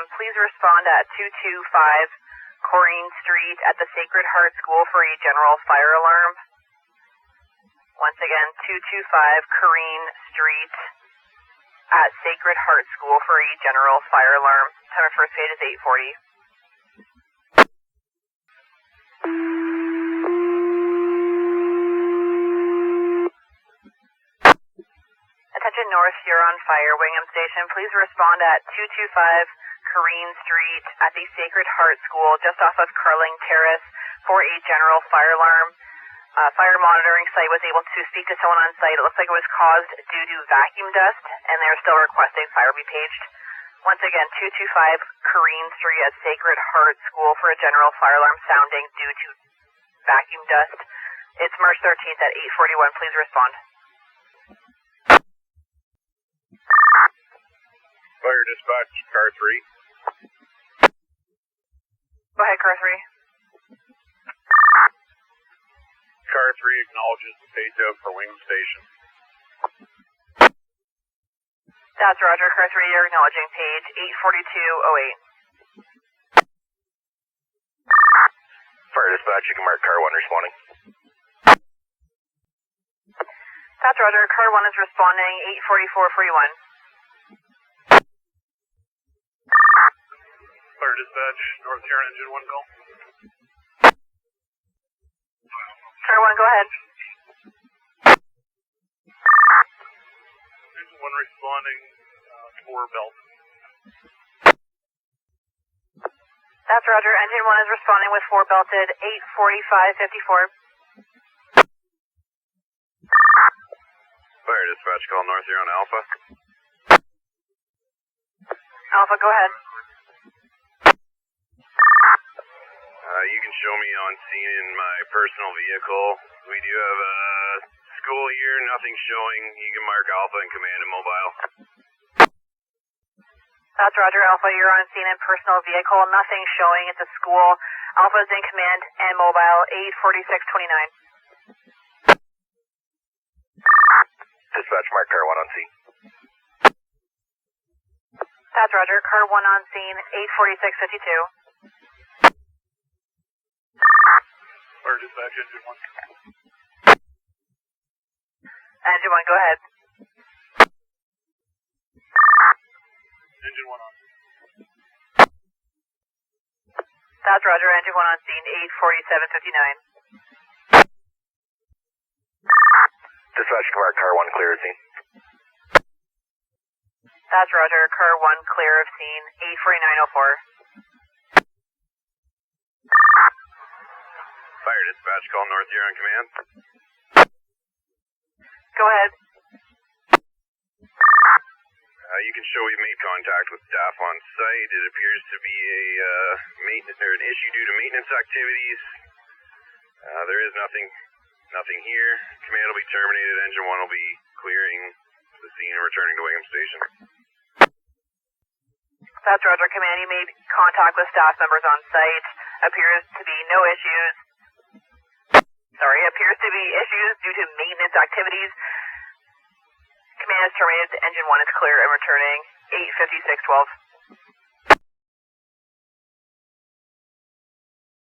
Wingham, please respond at 225 Corrine Street at the Sacred Heart School for a general fire alarm. Once again, 225 Corrine Street at Sacred Heart School for a general fire alarm. Time of first aid is 8:40. Attention North Huron Fire, Wingham Station. Please respond at 225 Corrine Street at the Sacred Heart School just off of Carling Terrace for a general fire alarm. Fire monitoring site was able to speak to someone on site. It looks like it was caused due to vacuum dust, and they're still requesting fire be paged. Once again, 225 Corrine Street at Sacred Heart School for a general fire alarm sounding due to vacuum dust. It's March 13th at 8:41. Please respond. Fire dispatch, car 3. Go ahead, car 3. Car 3 acknowledges the page out for Wingham Station. That's Roger. Car 3, you're acknowledging page 84208. Fire dispatch, you can mark car 1 responding. That's Roger. Car 1 is responding 84441. Fire dispatch, North Huron engine 1 call. Car 1, go ahead. Engine 1 responding, 4 belt. That's Roger. Engine 1 is responding with 4 belted, 84554. Fire dispatch, call North Huron Alpha. Alpha, go ahead. You can show me on scene in my personal vehicle. We do have a school here, nothing showing. You can mark Alpha and command and mobile. That's Roger. Alpha, you're on scene in personal vehicle. Nothing showing at the school. Alpha is in command and mobile, 84629. Dispatch, mark car 1 on scene. That's Roger. Car 1 on scene, 84652. Fire dispatch, engine 1. Engine 1, go ahead. Engine 1 on. That's Roger. Engine 1 on scene, 84759. Dispatch, mark car 1 clear of scene. That's Roger. Car 1 clear of scene, 84904. Fire dispatch, call North Huron command. Go ahead. You can show we've made contact with staff on site. It appears to be an issue due to maintenance activities. There is nothing here. Command will be terminated. Engine 1 will be clearing the scene and returning to Wingham Station. That's Roger. Command, you made contact with staff members on site. Appears to be issues due to maintenance activities. Command is terminated. Engine 1 is clear and returning 85612.